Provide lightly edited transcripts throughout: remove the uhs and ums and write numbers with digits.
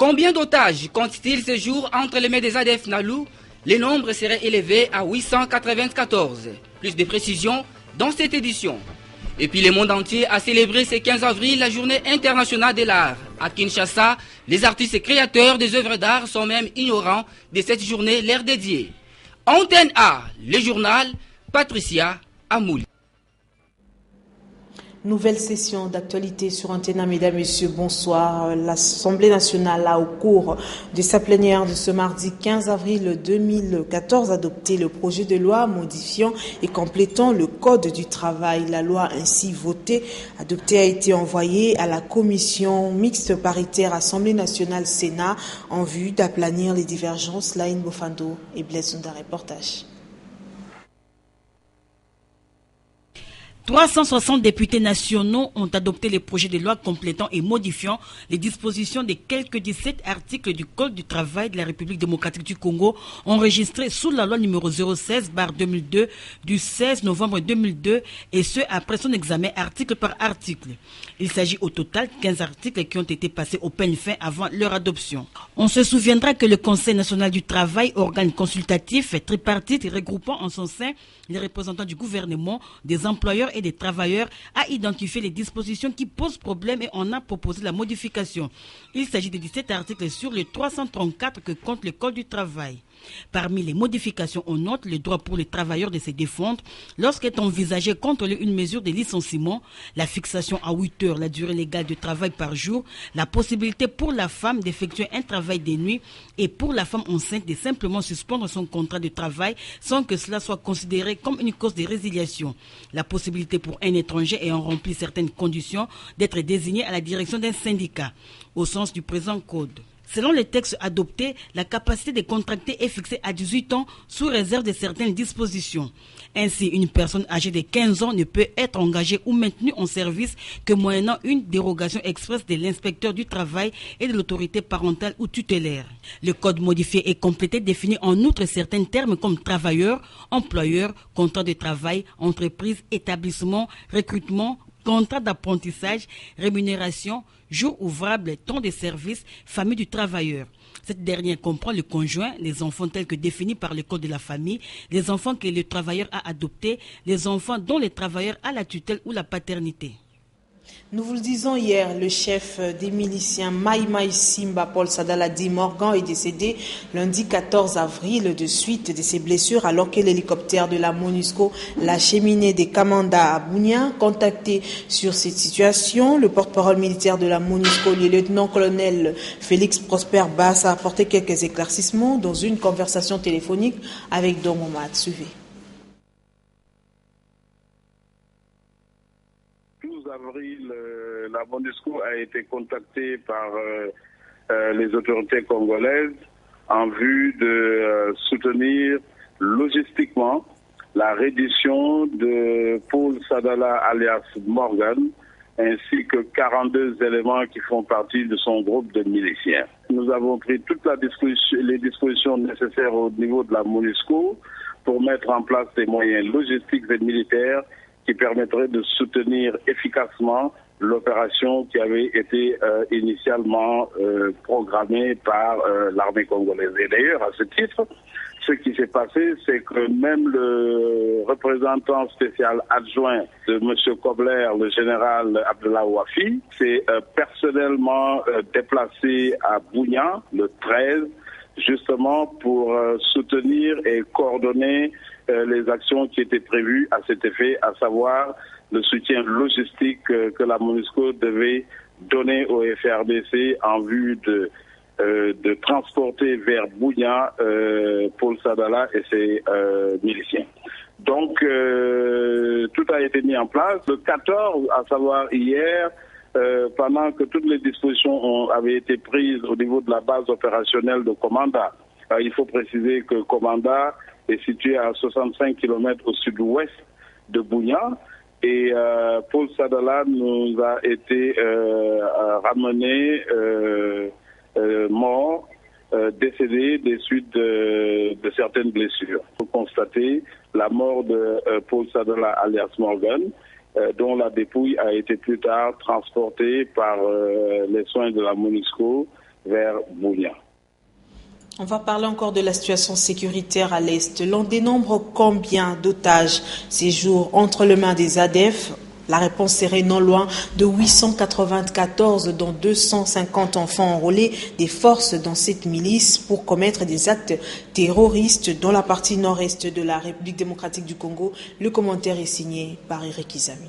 Combien d'otages comptent-ils ce jour entre les mains des ADF Nalou? Le nombre serait élevé à 894. Plus de précisions dans cette édition. Et puis le monde entier a célébré ce 15 avril la journée internationale de l'art. À Kinshasa, les artistes et créateurs des œuvres d'art sont même ignorants de cette journée leur dédiée. Antenne A, le journal, Patricia Amouli. Nouvelle session d'actualité sur Antenne, mesdames, messieurs, bonsoir. L'Assemblée nationale a, au cours de sa plénière de ce mardi 15 avril 2014, adopté le projet de loi modifiant et complétant le Code du travail. La loi ainsi votée, adoptée, a été envoyée à la commission mixte paritaire Assemblée nationale Sénat en vue d'aplanir les divergences. Laïn Bofando et Blaise Sunda, reportage. 360 députés nationaux ont adopté les projets de loi complétant et modifiant les dispositions des quelques 17 articles du Code du travail de la République démocratique du Congo enregistrés sous la loi numéro 016/2002 du 16 novembre 2002 et ce après son examen article par article. Il s'agit au total de 15 articles qui ont été passés au peigne fin avant leur adoption. On se souviendra que le Conseil national du travail, organe consultatif tripartite regroupant en son sein les représentants du gouvernement, des employeurs et des travailleurs, a identifié les dispositions qui posent problème et en a proposé la modification. Il s'agit de 17 articles sur les 334 que compte le Code du travail. Parmi les modifications, on note le droit pour les travailleurs de se défendre lorsqu'est envisagé contrôler une mesure de licenciement, la fixation à 8 heures la durée légale de travail par jour, la possibilité pour la femme d'effectuer un travail de nuit et pour la femme enceinte de simplement suspendre son contrat de travail sans que cela soit considéré comme une cause de résiliation, la possibilité pour un étranger ayant rempli certaines conditions d'être désigné à la direction d'un syndicat, au sens du présent code. Selon les textes adoptés, la capacité de contracter est fixée à 18 ans sous réserve de certaines dispositions. Ainsi, une personne âgée de 15 ans ne peut être engagée ou maintenue en service que moyennant une dérogation expresse de l'inspecteur du travail et de l'autorité parentale ou tutélaire. Le code modifié et complété définit en outre certains termes comme travailleur, employeur, contrat de travail, entreprise, établissement, recrutement, contrat d'apprentissage, rémunération, jour ouvrable, temps de service, famille du travailleur. Cette dernière comprend le conjoint, les enfants tels que définis par le Code de la famille, les enfants que le travailleur a adoptés, les enfants dont le travailleur a la tutelle ou la paternité. Nous vous le disons hier, le chef des miliciens Maï Simba Paul Sadaladi Morgan est décédé lundi 14 avril de suite de ses blessures alors que l'hélicoptère de la MONUSCO l'a acheminé des Kamanda à Bunia. Contacté sur cette situation, le porte-parole militaire de la MONUSCO, le lieutenant-colonel Félix Prosper Bass, a apporté quelques éclaircissements dans une conversation téléphonique avec Don Momad. Suivez. Avril, la MONUSCO a été contactée par les autorités congolaises en vue de soutenir logistiquement la reddition de Paul Sadala alias Morgan ainsi que 42 éléments qui font partie de son groupe de miliciens. Nous avons pris toutes les dispositions nécessaires au niveau de la MONUSCO pour mettre en place des moyens logistiques et militaires qui permettrait de soutenir efficacement l'opération qui avait été initialement programmée par l'armée congolaise. Et d'ailleurs, à ce titre, ce qui s'est passé, c'est que même le représentant spécial adjoint de M. Kobler, le général Abdallah Wafi, s'est personnellement déplacé à Bunia le 13, justement pour soutenir et coordonner les actions qui étaient prévues à cet effet, à savoir le soutien logistique que la MONUSCO devait donner au FRDC en vue de transporter vers Bunia Paul Sadala et ses miliciens. Donc, tout a été mis en place. Le 14, à savoir hier, pendant que toutes les dispositions avaient été prises au niveau de la base opérationnelle de Komanda, il faut préciser que Komanda est situé à 65 km au sud-ouest de Bunia et Paul Sadala nous a été ramené mort, décédé des suites de certaines blessures. Il faut constater la mort de Paul Sadala alias Morgan, dont la dépouille a été plus tard transportée par les soins de la MONUSCO vers Bounia. On va parler encore de la situation sécuritaire à l'Est. L'on dénombre combien d'otages ces jours entre les mains des ADF? La réponse serait non loin de 894, dont 250 enfants enrôlés des forces dans cette milice pour commettre des actes terroristes dans la partie nord-est de la République démocratique du Congo. Le commentaire est signé par Eric Izami.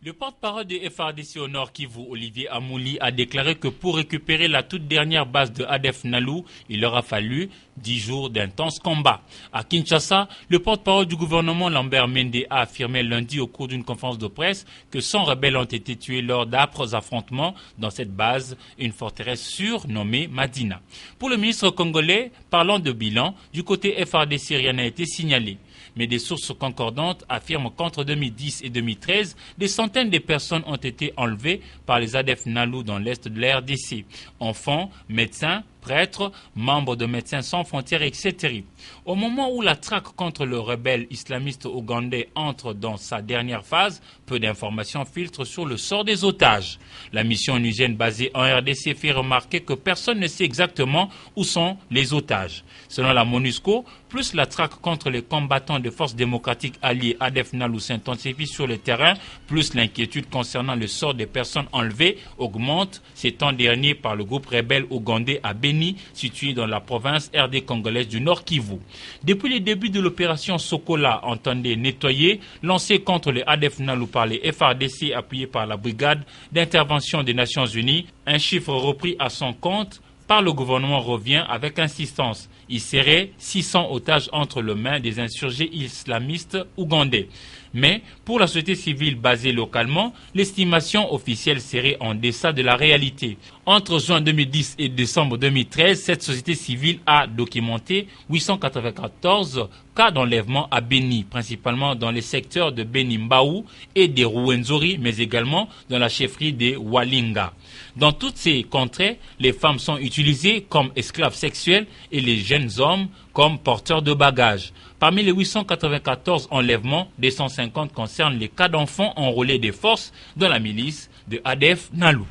Le porte-parole de FARDC au Nord Kivu, Olivier Amouli, a déclaré que pour récupérer la toute dernière base de ADF Nalu, il leur a fallu 10 jours d'intenses combats. À Kinshasa, le porte-parole du gouvernement Lambert Mende a affirmé lundi au cours d'une conférence de presse que 100 rebelles ont été tués lors d'âpres affrontements dans cette base, une forteresse surnommée Madina. Pour le ministre congolais, parlant de bilan, du côté FARDC, rien n'a été signalé. Mais des sources concordantes affirment qu'entre 2010 et 2013, des centaines de personnes ont été enlevées par les ADF Nalu dans l'est de la RDC. Enfants, médecins, prêtres, membres de Médecins sans frontières, etc. Au moment où la traque contre le rebelle islamiste ougandais entre dans sa dernière phase, peu d'informations filtrent sur le sort des otages. La mission onusienne basée en RDC fait remarquer que personne ne sait exactement où sont les otages. Selon la MONUSCO, plus la traque contre les combattants des forces démocratiques alliées ADF Nalu s'intensifie sur le terrain, plus l'inquiétude concernant le sort des personnes enlevées augmente ces temps derniers par le groupe rebelle ougandais à Beni, situé dans la province RD congolaise du Nord Kivu. Depuis le début de l'opération Sokola, entendez nettoyer, lancée contre les ADF Nalu par les FARDC appuyés par la brigade d'intervention des Nations Unies, un chiffre repris à son compte par le gouvernement revient avec insistance. Il serait 600 otages entre les mains des insurgés islamistes ougandais. Mais pour la société civile basée localement, l'estimation officielle serait en deçà de la réalité. Entre juin 2010 et décembre 2013, cette société civile a documenté 894 cas d'enlèvement à Beni, principalement dans les secteurs de Beni-Mbau et des Ruwenzori, mais également dans la chefferie de Walinga. Dans toutes ces contrées, les femmes sont utilisées comme esclaves sexuels et les jeunes hommes comme porteurs de bagages. Parmi les 894 enlèvements, 250 concernent les cas d'enfants enrôlés des forces de la milice de ADF Nalu.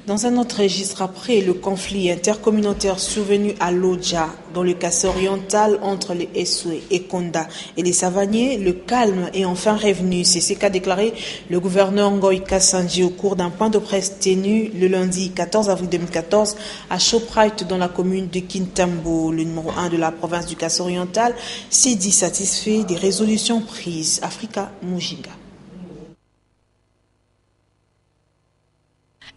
Dans un autre registre, après le conflit intercommunautaire survenu à Lodja, dans le Kassai oriental entre les Esoué, Ekonda et les Savaniers, le calme est enfin revenu. C'est ce qu'a déclaré le gouverneur Ngoï Kassanji au cours d'un point de presse tenu le lundi 14 avril 2014 à Shoprite dans la commune de Kintambo. Le numéro 1 de la province du Kassai oriental s'est dit satisfait des résolutions prises. Africa Mujinga.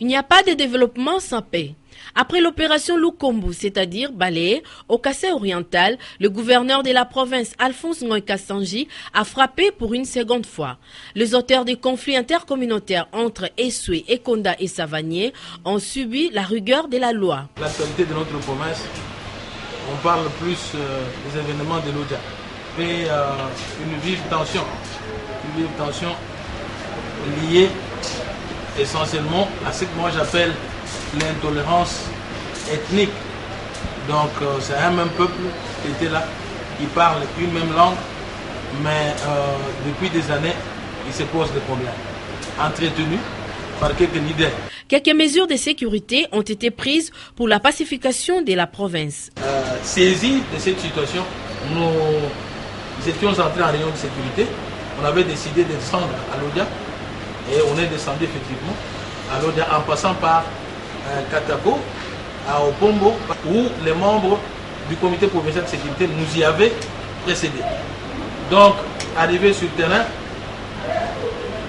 Il n'y a pas de développement sans paix. Après l'opération Lukombo, c'est-à-dire balayé, au Kassai oriental, le gouverneur de la province, Alphonse Ngoï Kassanji, a frappé pour une seconde fois. Les auteurs des conflits intercommunautaires entre Esoué, Ekonda et Savanier ont subi la rigueur de la loi. L'actualité de notre province, on parle plus des événements de l'Odja. Et une vive tension liée essentiellement à ce que moi j'appelle l'intolérance ethnique. Donc c'est un même peuple qui était là, qui parle une même langue, mais depuis des années, il se pose des problèmes, entretenus par quelques leaders. Quelques mesures de sécurité ont été prises pour la pacification de la province. Saisis de cette situation, nous étions entrés en réunion de sécurité, on avait décidé de descendre à Lodja. Et on est descendu effectivement en passant par Katako à Opombo, où les membres du comité provincial de sécurité nous y avaient précédés. Donc, arrivé sur le terrain,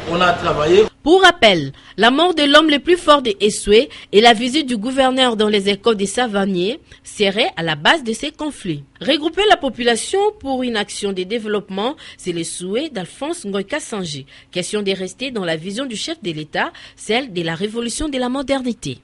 on a travaillé. Pour rappel, la mort de l'homme le plus fort de Esoué et la visite du gouverneur dans les écoles des Savaniers seraient à la base de ces conflits. Regrouper la population pour une action de développement, c'est le souhait d'Alphonse Ngoï Kassanji. Question de rester dans la vision du chef de l'État, celle de la révolution de la modernité.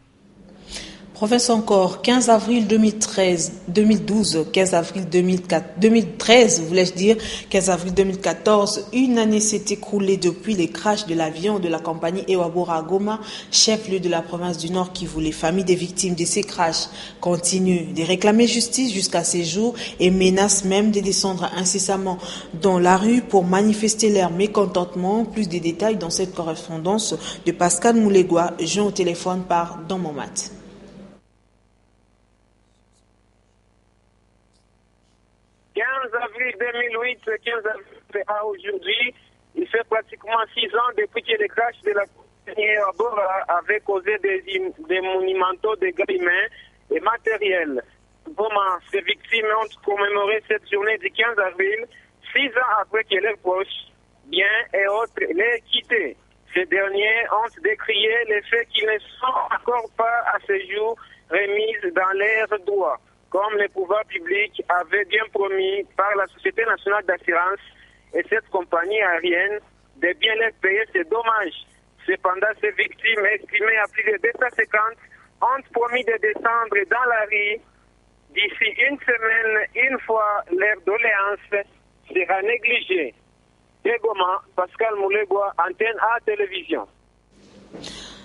Province encore, 15 avril 2012, 15 avril 2013, voulais-je dire, 15 avril 2014, une année s'est écoulée depuis les crashs de l'avion de la compagnie Ewabora à Goma, chef-lieu de la province du Nord Kivu. Les familles des victimes de ces crashs continuent de réclamer justice jusqu'à ces jours et menacent même de descendre incessamment dans la rue pour manifester leur mécontentement. Plus de détails dans cette correspondance de Pascal Moulegua, joint au téléphone par Don Momat. 15 avril 2008, 15 avril à aujourd'hui, il fait pratiquement 6 ans depuis que le crash de la compagnie Ewabora avait causé des monumentaux dégâts humains et matériels. Ces victimes ont commémoré cette journée du 15 avril, 6 ans après que leurs proches, biens et autres l'aient quitté. Ces derniers ont décrié les faits qui ne sont encore pas à ce jour remis dans leurs droits, comme les pouvoirs publics avaient bien promis par la Société nationale d'assurance et cette compagnie aérienne de bien leur payer ces dommages. Cependant, ces victimes estimées à plus de 250 ont promis de descendre dans la rue d'ici une semaine, une fois leur doléance sera négligée. De Goma, Pascal Moulegua, Antenne A Télévision.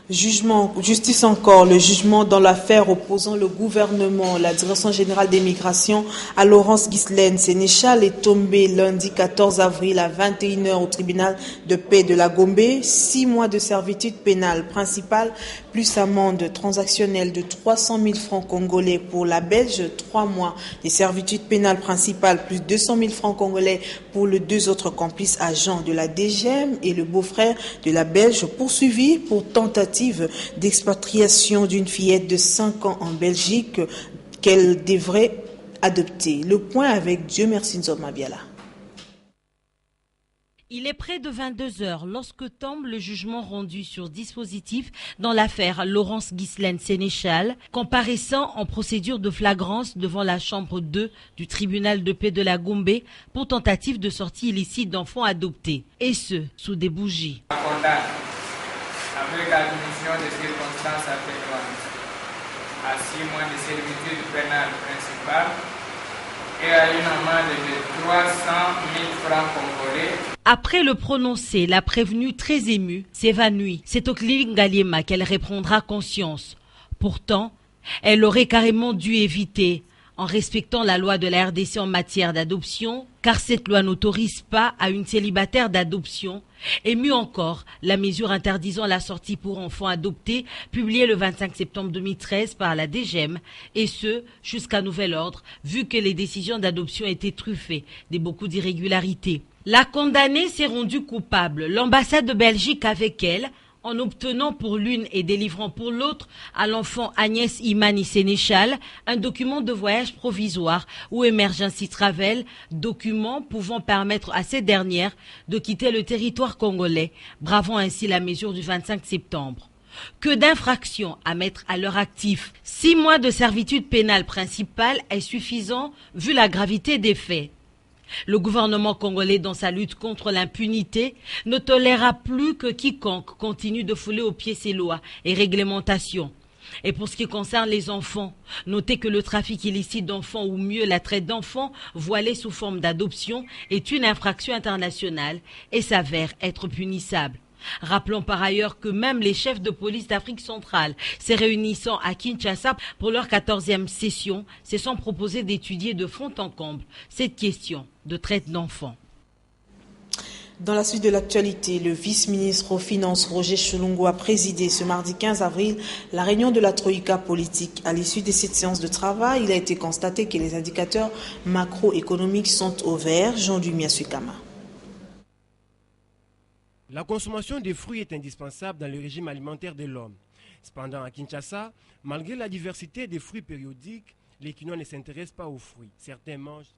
Justice encore, le jugement dans l'affaire opposant le gouvernement, la Direction générale des migrations à Laurence Ghislaine Sénéchal est tombé lundi 14 avril à 21h au tribunal de paix de la Gombe. 6 mois de servitude pénale principale plus amende transactionnelle de 300 000 francs congolais pour la Belge, 3 mois de servitude pénale principale plus 200 000 francs congolais pour les 2 autres complices agents de la DGM et le beau-frère de la Belge poursuivi pour tentative d'expatriation d'une fillette de 5 ans en Belgique qu'elle devrait adopter. Le point avec Dieu merci Nzoma Biala. Il est près de 22 heures lorsque tombe le jugement rendu sur dispositif dans l'affaire Laurence Ghislaine Sénéchal, comparaissant en procédure de flagrance devant la chambre 2 du tribunal de paix de la Gombe pour tentative de sortie illicite d'enfants adoptés, et ce, sous des bougies. Avec l'admission des circonstances atténuantes à 6 mois de servitude pénale principale et à une amende de 300 000 francs congolais. Après le prononcé, la prévenue très émue s'évanouit. C'est au clinique Ngaliema qu'elle reprendra conscience. Pourtant, elle aurait carrément dû éviter, en respectant la loi de la RDC en matière d'adoption, car cette loi n'autorise pas à une célibataire d'adoption, et mieux encore, la mesure interdisant la sortie pour enfants adoptés, publiée le 25 septembre 2013 par la DGM, et ce, jusqu'à nouvel ordre, vu que les décisions d'adoption étaient truffées de beaucoup d'irrégularités. La condamnée s'est rendue coupable, l'ambassade de Belgique avec elle, en obtenant pour l'une et délivrant pour l'autre à l'enfant Agnès Imani Sénéchal un document de voyage provisoire ou emergency travel, document pouvant permettre à cette dernière de quitter le territoire congolais, bravant ainsi la mesure du 25 septembre. Que d'infractions à mettre à leur actif. 6 mois de servitude pénale principale est suffisant vu la gravité des faits. Le gouvernement congolais, dans sa lutte contre l'impunité, ne tolérera plus que quiconque continue de fouler aux pieds ses lois et réglementations. Et pour ce qui concerne les enfants, notez que le trafic illicite d'enfants ou mieux la traite d'enfants voilés sous forme d'adoption est une infraction internationale et s'avère être punissable. Rappelons par ailleurs que même les chefs de police d'Afrique centrale, se réunissant à Kinshasa pour leur 14e session, se sont proposés d'étudier de fond en comble cette question de traite d'enfants. Dans la suite de l'actualité, le vice-ministre aux Finances Roger Chulungu a présidé ce mardi 15 avril la réunion de la Troïka politique. À l'issue de cette séance de travail, il a été constaté que les indicateurs macroéconomiques sont au vert. Jean-Dumia Suikama. La consommation des fruits est indispensable dans le régime alimentaire de l'homme. Cependant, à Kinshasa, malgré la diversité des fruits périodiques, les Kinois ne s'intéressent pas aux fruits. Certains mangent.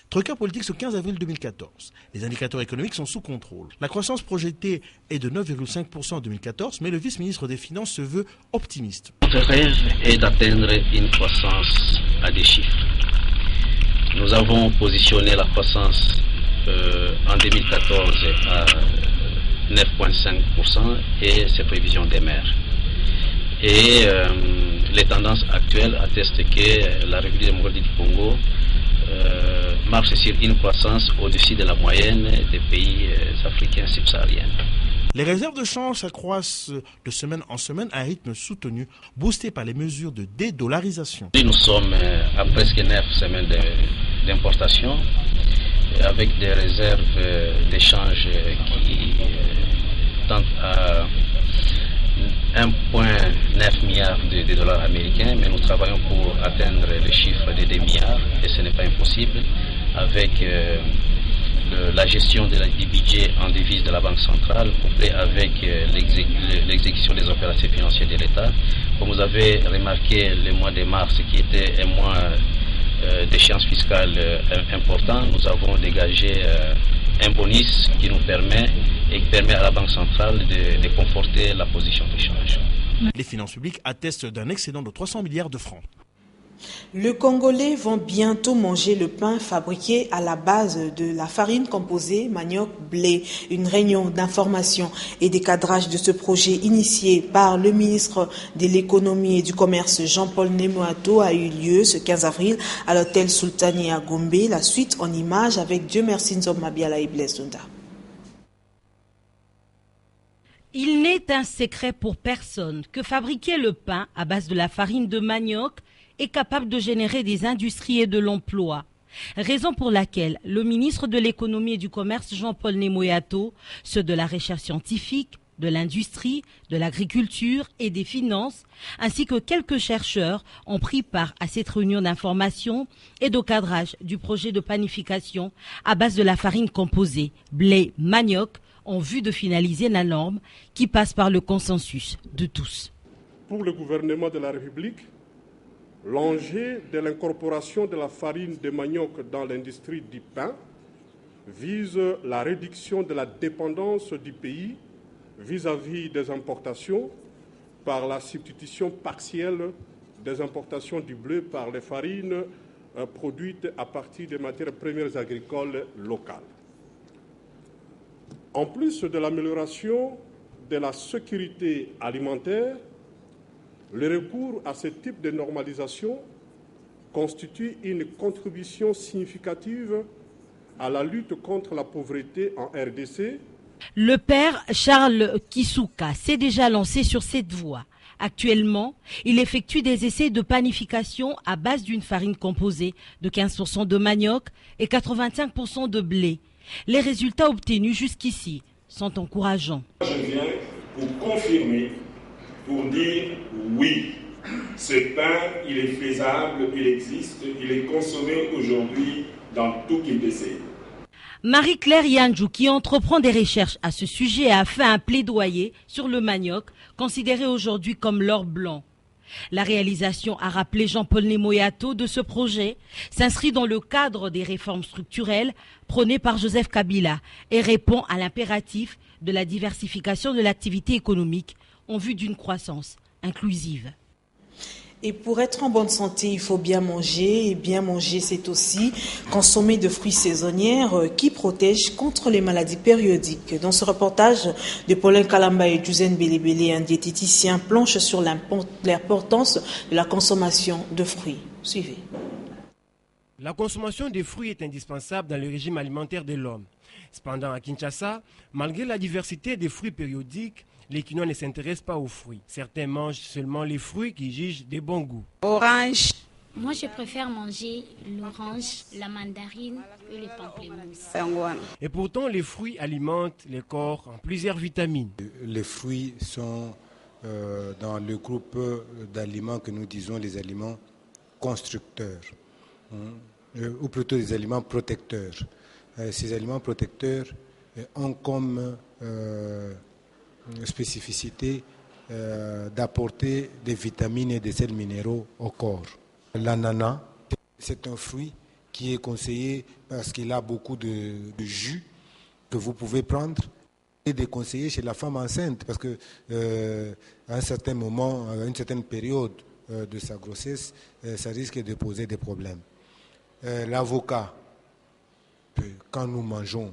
Troïka politique ce 15 avril 2014. Les indicateurs économiques sont sous contrôle. La croissance projetée est de 9,5% en 2014, mais le vice-ministre des Finances se veut optimiste. Notre rêve est d'atteindre une croissance à des chiffres. Nous avons positionné la croissance en 2014 à 9,5% et ses prévisions demeurent. Et les tendances actuelles attestent que la République démocratique du Congo marche sur une croissance au-dessus de la moyenne des pays africains subsahariens. Les réserves de change s'accroissent de semaine en semaine à un rythme soutenu, boosté par les mesures de dédollarisation. Nous sommes à presque 9 semaines d'importation, avec des réserves d'échange qui tentent à 1,9 milliard de dollars américains, mais nous travaillons pour atteindre le chiffre de 2 milliards, et ce n'est pas impossible, avec la gestion du budget en devise de la Banque centrale, couplée avec l'exécution des opérations financières de l'État. Comme vous avez remarqué, le mois de mars, qui était un mois d'échéance fiscale important, nous avons dégagé un bonus qui nous permet à la Banque centrale de conforter la position d'échange. Les finances publiques attestent d'un excédent de 300 milliards de francs. Les Congolais vont bientôt manger le pain fabriqué à la base de la farine composée manioc, blé. Une réunion d'information et de cadrage de ce projet initié par le ministre de l'économie et du commerce Jean-Paul Nemoato a eu lieu ce 15 avril à l'hôtel Sultani à Gombe. La suite en images avec Dieu merci Nzom Mabiala et Blaise Donda. Il n'est un secret pour personne que fabriquer le pain à base de la farine de manioc est capable de générer des industries et de l'emploi. Raison pour laquelle le ministre de l'économie et du commerce Jean-Paul Nemoato, ceux de la recherche scientifique, de l'industrie, de l'agriculture et des finances, ainsi que quelques chercheurs ont pris part à cette réunion d'information et de cadrage du projet de panification à base de la farine composée blé manioc en vue de finaliser la norme qui passe par le consensus de tous. Pour le gouvernement de la République, l'enjeu de l'incorporation de la farine de manioc dans l'industrie du pain vise la réduction de la dépendance du pays vis-à-vis des importations par la substitution partielle des importations du blé par les farines produites à partir des matières premières agricoles locales. En plus de l'amélioration de la sécurité alimentaire, le recours à ce type de normalisation constitue une contribution significative à la lutte contre la pauvreté en RDC. Le père Charles Kisuka s'est déjà lancé sur cette voie. Actuellement, il effectue des essais de panification à base d'une farine composée de 15% de manioc et 85% de blé. Les résultats obtenus jusqu'ici sont encourageants. Je viens pour confirmer, pour dire oui, ce pain, il est faisable, il existe, il est consommé aujourd'hui dans tout Kimpese. Marie-Claire Yanjou, qui entreprend des recherches à ce sujet, a fait un plaidoyer sur le manioc, considéré aujourd'hui comme l'or blanc. La réalisation, a rappelé Jean-Paul Nemoato, de ce projet s'inscrit dans le cadre des réformes structurelles prônées par Joseph Kabila et répond à l'impératif de la diversification de l'activité économique en vue d'une croissance inclusive. Et pour être en bonne santé, il faut bien manger. Et bien manger, c'est aussi consommer de fruits saisonnières qui protègent contre les maladies périodiques. Dans ce reportage de Paulin Kalamba et Duzen Belebele, un diététicien planche sur l'importance de la consommation de fruits. Suivez. La consommation des fruits est indispensable dans le régime alimentaire de l'homme. Cependant, à Kinshasa, malgré la diversité des fruits périodiques, les Kinois ne s'intéressent pas aux fruits. Certains mangent seulement les fruits qu'ils jugent de bon goût. Orange. Moi, je préfère manger l'orange, la mandarine et les pamplemousses. Et pourtant, les fruits alimentent le corps en plusieurs vitamines. Les fruits sont dans le groupe d'aliments que nous disons les aliments constructeurs, ou plutôt des aliments protecteurs. Ces aliments protecteurs ont comme spécificité d'apporter des vitamines et des sels minéraux au corps. L'ananas, c'est un fruit qui est conseillé parce qu'il a beaucoup de jus que vous pouvez prendre et déconseillé chez la femme enceinte parce que à un certain moment, à une certaine période de sa grossesse, ça risque de poser des problèmes. L'avocat, quand nous mangeons,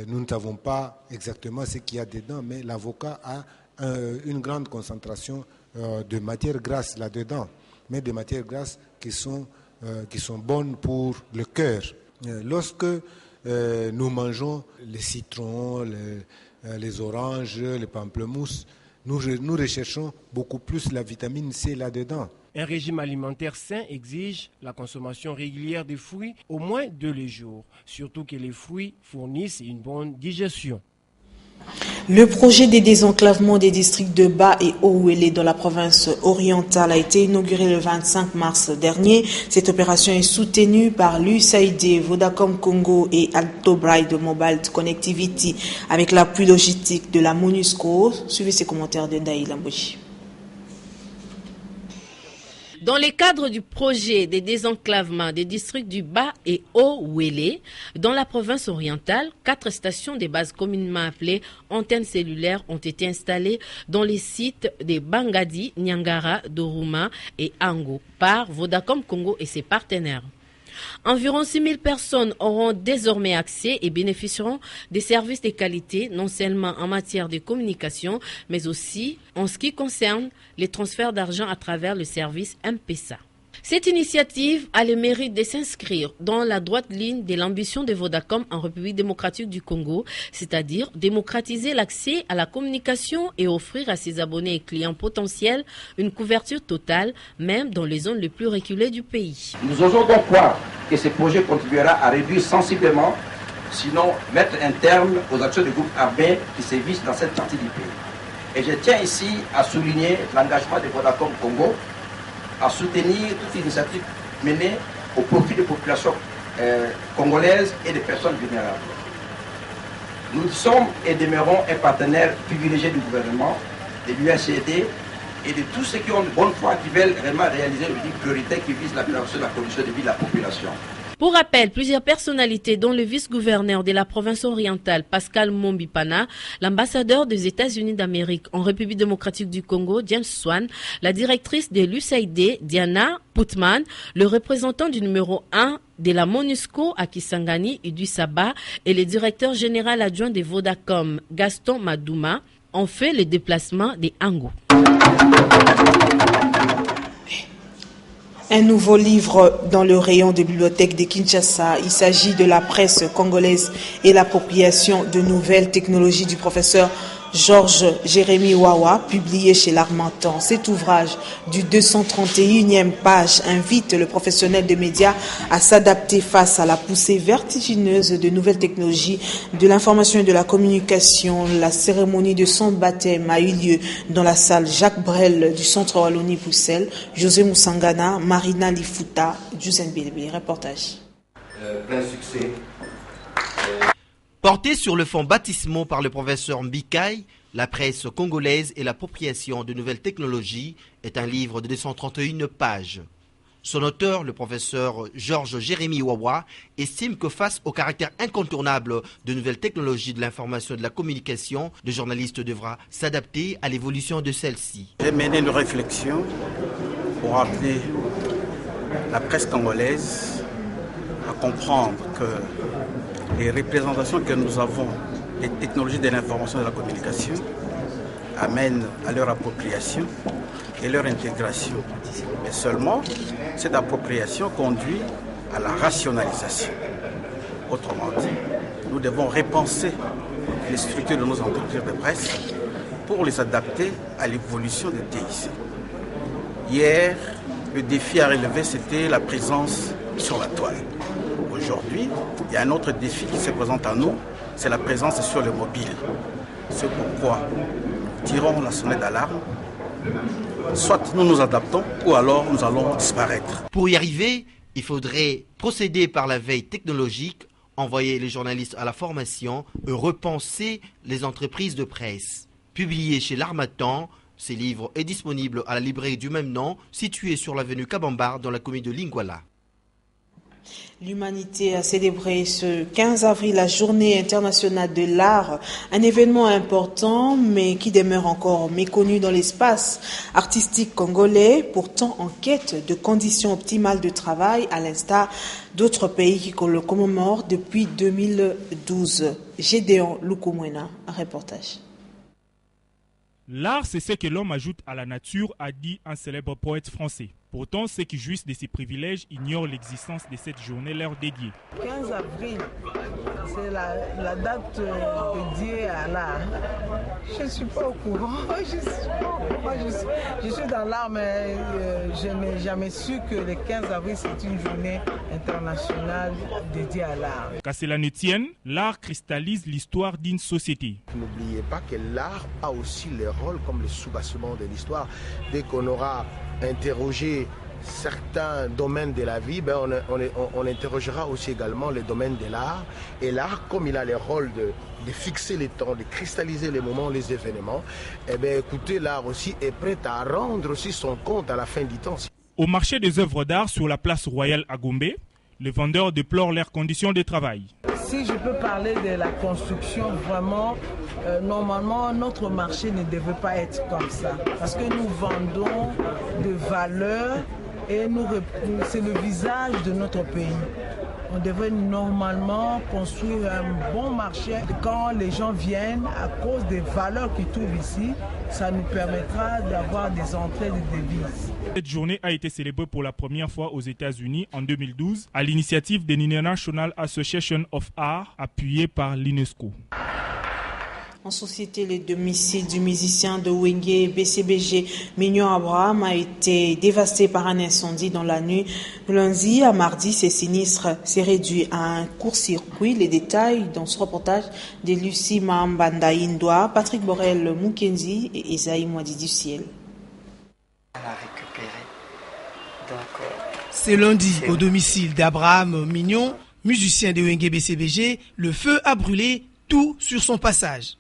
nous ne savons pas exactement ce qu'il y a dedans, mais l'avocat a une grande concentration de matières grasses là-dedans, mais des matières grasses qui sont bonnes pour le cœur. Lorsque nous mangeons les citrons, les oranges, les pamplemousses, nous recherchons beaucoup plus la vitamine C là-dedans. Un régime alimentaire sain exige la consommation régulière des fruits au moins 2 les jours, surtout que les fruits fournissent une bonne digestion. Le projet de désenclavement des districts de Ba et Haut-Ouélé dans la province orientale a été inauguré le 25 mars dernier. Cette opération est soutenue par l'USAID, Vodacom Congo et Altobride Mobile Connectivity avec l'appui logistique de la MONUSCO. Suivez ces commentaires de Ndaï Lambochi. Dans le cadre du projet de désenclavement des districts du Bas et Haut-Ouélé, dans la province orientale, 4 stations de base communément appelées antennes cellulaires ont été installées dans les sites de Bangadi, Nyangara, Doruma et Ango par Vodacom Congo et ses partenaires. Environ 6 000 personnes auront désormais accès et bénéficieront des services de qualité, non seulement en matière de communication, mais aussi en ce qui concerne les transferts d'argent à travers le service M-Pesa. Cette initiative a le mérite de s'inscrire dans la droite ligne de l'ambition de Vodacom en République démocratique du Congo, c'est-à-dire démocratiser l'accès à la communication et offrir à ses abonnés et clients potentiels une couverture totale, même dans les zones les plus reculées du pays. Nous osons donc croire que ce projet contribuera à réduire sensiblement, sinon mettre un terme aux actions du groupe armé qui sévissent dans cette partie du pays. Et je tiens ici à souligner l'engagement de Vodacom Congo à soutenir toute initiative menée au profit des populations congolaises et des personnes vulnérables. Nous sommes et demeurons un partenaire privilégié du gouvernement, de l'USAID et de tous ceux qui ont de bonne foi, qui veulent vraiment réaliser l'objectif prioritaire qui vise l'amélioration de la condition de vie de la population. Pour rappel, plusieurs personnalités, dont le vice-gouverneur de la province orientale, Pascal Mombipana, l'ambassadeur des États-Unis d'Amérique en République démocratique du Congo, James Swan, la directrice de l'USAID, Diana Putman, le représentant du numéro 1 de la MONUSCO à Kisangani, Idu Saba, et le directeur général adjoint de Vodacom, Gaston Madouma, ont fait le déplacement des Ango. Un nouveau livre dans le rayon des bibliothèques de Kinshasa. Il s'agit de la presse congolaise et l'appropriation de nouvelles technologies du professeur Georges Jérémy Wawa, publié chez l'Harmattan. Cet ouvrage du 231e page invite le professionnel de médias à s'adapter face à la poussée vertigineuse de nouvelles technologies de l'information et de la communication. La cérémonie de son baptême a eu lieu dans la salle Jacques Brel du Centre Wallonie-Bruxelles. José Moussangana, Marina Lifuta, Jusen Bilbi. Reportage. Plein succès. Porté sur le fond baptismaux par le professeur Mbikaï, la presse congolaise et l'appropriation de nouvelles technologies est un livre de 231 pages. Son auteur, le professeur Georges Jérémy Wawa, estime que face au caractère incontournable de nouvelles technologies de l'information et de la communication, le journaliste devra s'adapter à l'évolution de celle-ci. J'ai mené une réflexion pour appeler la presse congolaise à comprendre que les représentations que nous avons des technologies de l'information et de la communication amènent à leur appropriation et leur intégration. Mais seulement, cette appropriation conduit à la rationalisation. Autrement dit, nous devons repenser les structures de nos entreprises de presse pour les adapter à l'évolution des TIC. Hier, le défi à relever, c'était la présence sur la toile. Aujourd'hui, il y a un autre défi qui se présente à nous, c'est la présence sur le mobile. C'est pourquoi nous tirons la sonnette d'alarme. Soit nous nous adaptons, ou alors nous allons disparaître. Pour y arriver, il faudrait procéder par la veille technologique, envoyer les journalistes à la formation et repenser les entreprises de presse. Publié chez l'Harmattan, ce livre est disponible à la librairie du même nom, située sur l'avenue Kabambar dans la commune de Lingwala. L'humanité a célébré ce 15 avril la Journée internationale de l'art, un événement important mais qui demeure encore méconnu dans l'espace artistique congolais, pourtant en quête de conditions optimales de travail à l'instar d'autres pays qui le commémorent depuis 2012. Gédéon Lukumwena, un reportage. L'art, c'est ce que l'homme ajoute à la nature, a dit un célèbre poète français. Pourtant, ceux qui jouissent de ces privilèges ignorent l'existence de cette journée leur dédiée. 15 avril, c'est la date dédiée à l'art. Je ne suis pas au courant. Je suis dans l'art, mais je n'ai jamais su que le 15 avril, c'est une journée internationale dédiée à l'art. Qu'à cela ne tienne, l'art cristallise l'histoire d'une société. N'oubliez pas que l'art a aussi le rôle comme le soubassement de l'histoire. Dès qu'on aura interroger certains domaines de la vie, on interrogera aussi également les domaines de l'art. Et l'art, comme il a le rôle de fixer les temps, de cristalliser les moments, les événements, écoutez, l'art aussi est prêt à rendre aussi son compte à la fin du temps. Au marché des œuvres d'art sur la place royale à Gombe, les vendeurs déplorent leurs conditions de travail. Si je peux parler de la construction, vraiment, normalement, notre marché ne devait pas être comme ça. Parce que nous vendons de valeurs et c'est le visage de notre pays. On devrait normalement construire un bon marché. Quand les gens viennent, à cause des valeurs qu'ils trouvent ici, ça nous permettra d'avoir des entrées de devises. Cette journée a été célébrée pour la première fois aux États-Unis en 2012 à l'initiative de l'International Association of Art, appuyée par l'UNESCO. En société, le domicile du musicien de Wenge BCBG, Mignon Abraham, a été dévasté par un incendie dans la nuit. Lundi à mardi, ce sinistre s'est réduit à un court-circuit. Les détails dans ce reportage de Lucie Mambanda Indoa, Patrick Borel Mukenzi et Esaïe Moadi du Ciel. C'est lundi au domicile d'Abraham Mignon, musicien de Wenge BCBG. Le feu a brûlé tout sur son passage.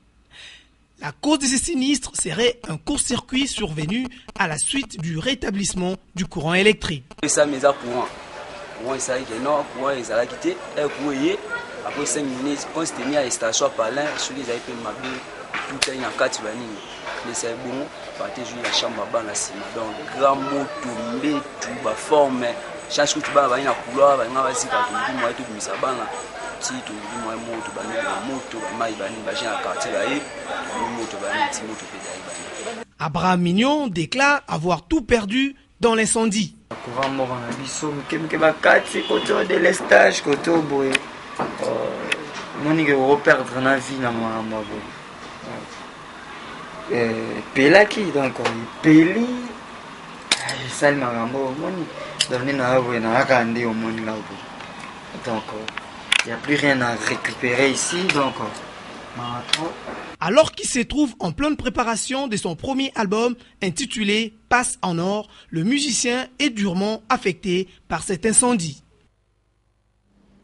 La cause de ce sinistre serait un court-circuit survenu à la suite du rétablissement du courant électrique. Après 5 minutes, quand c'était mis à la station à Palin, celui qui avait fait ma vie, tout est en 4 minutes. Mais c'est bon, partir jouer la chambre à la cima. Donc, grand mot, tombé, tout va forme. Chaque fois que tu vas à la couloir, tu vas voir si tu as tout mis à la si tu as un moto, tu as un moto, tu as un quartier, Abraham Mignon déclare avoir tout perdu dans l'incendie. Pelaki donc peli sali makambo moni donné na avo na akande au moni là donc il n'y a plus rien à récupérer ici donc alors qu'il se trouve en pleine préparation de son premier album intitulé Passe en or, le musicien est durement affecté par cet incendie.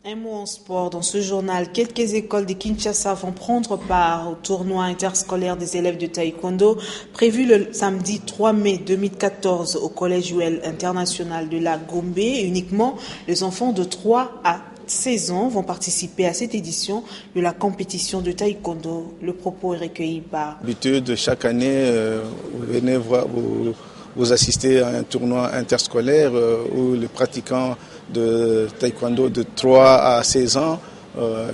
Un mot en sport. Dans ce journal, quelques écoles de Kinshasa vont prendre part au tournoi interscolaire des élèves de taekwondo prévu le samedi 3 mai 2014 au Collège Joël International de la Gombe. Uniquement les enfants de 3 à 16 ans vont participer à cette édition de la compétition de taekwondo. Le propos est recueilli par... D'habitude, chaque année, vous venez voir, vous assistez à un tournoi interscolaire où les pratiquants de taekwondo de 3 à 16 ans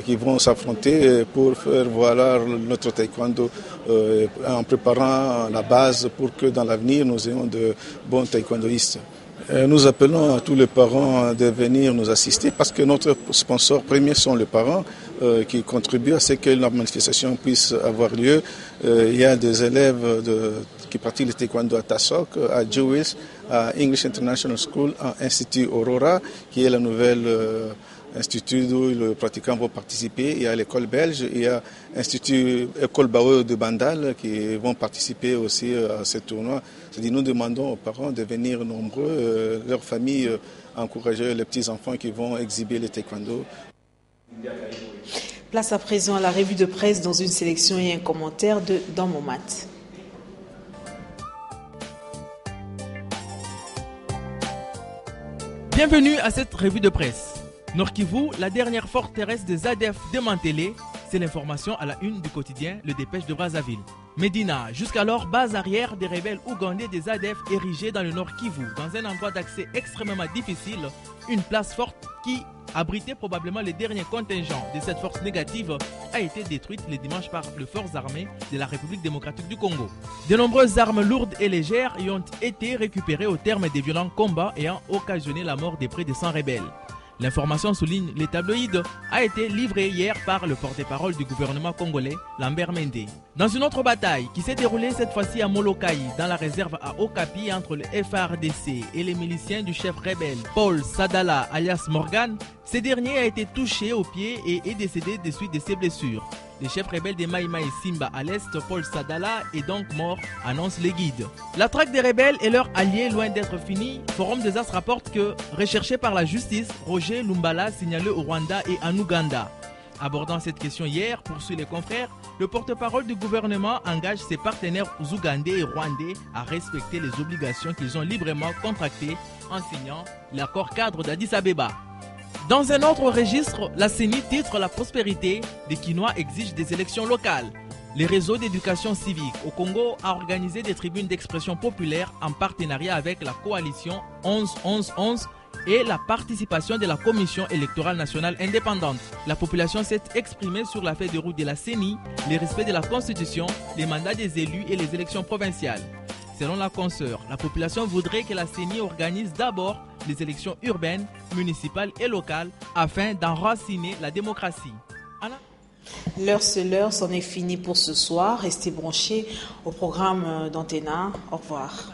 qui vont s'affronter pour faire valoir notre taekwondo en préparant la base pour que dans l'avenir nous ayons de bons taekwondoïstes. Nous appelons à tous les parents de venir nous assister parce que notre sponsor premier sont les parents qui contribuent à ce que la manifestation puisse avoir lieu. Il y a des élèves qui pratiquent le taekwondo à Tassok, à Jewis, à English International School, à Institut Aurora, qui est la nouvelle institut où les pratiquants vont participer. Il y a l'école belge, il y a l'Institut École Bao de Bandal qui vont participer aussi à ce tournoi. C'est-à-dire nous demandons aux parents de venir nombreux, leurs familles encourager les petits-enfants qui vont exhiber le taekwondo. Place à présent à la revue de presse dans une sélection et un commentaire de Dans mon mat. Bienvenue à cette revue de presse. Nord Kivu, la dernière forteresse des ADF démantelée, c'est l'information à la une du quotidien Le Dépêche de Brazzaville. Médina, jusqu'alors base arrière des rebelles ougandais des ADF érigés dans le Nord Kivu, dans un endroit d'accès extrêmement difficile, une place forte qui abritait probablement les derniers contingents de cette force négative, a été détruite le dimanche par les forces armées de la République démocratique du Congo. De nombreuses armes lourdes et légères y ont été récupérées au terme des violents combats ayant occasionné la mort de près de 100 rebelles. L'information, souligne les tabloïds, a été livrée hier par le porte-parole du gouvernement congolais, Lambert Mende. Dans une autre bataille qui s'est déroulée cette fois-ci à Molokaï, dans la réserve à Okapi, entre le FARDC et les miliciens du chef rebelle Paul Sadala alias Morgan, ce dernier a été touché au pied et est décédé de suite de ses blessures. Le chef rebelle des Mai Mai Simba à l'est, Paul Sadala, est donc mort, annonce les guides. La traque des rebelles et leurs alliés loin d'être finie, Forum des As rapporte que, recherché par la justice, Roger Lumbala signalé au Rwanda et en Ouganda. Abordant cette question hier, poursuit les confrères, le porte-parole du gouvernement engage ses partenaires ougandais et rwandais à respecter les obligations qu'ils ont librement contractées en signant l'accord cadre d'Addis Abeba. Dans un autre registre, la CENI titre la prospérité des Quinois exige des élections locales. Les réseaux d'éducation civique au Congo a organisé des tribunes d'expression populaire en partenariat avec la coalition 11-11-11 et la participation de la Commission électorale nationale indépendante. La population s'est exprimée sur la feuille de route de la CENI, le respect de la Constitution, les mandats des élus et les élections provinciales. Selon la consoeur, la population voudrait que la CENI organise d'abord les élections urbaines, municipales et locales afin d'enraciner la démocratie. L'heure c'est l'heure, c'en est fini pour ce soir. Restez branchés au programme d'Antena. Au revoir.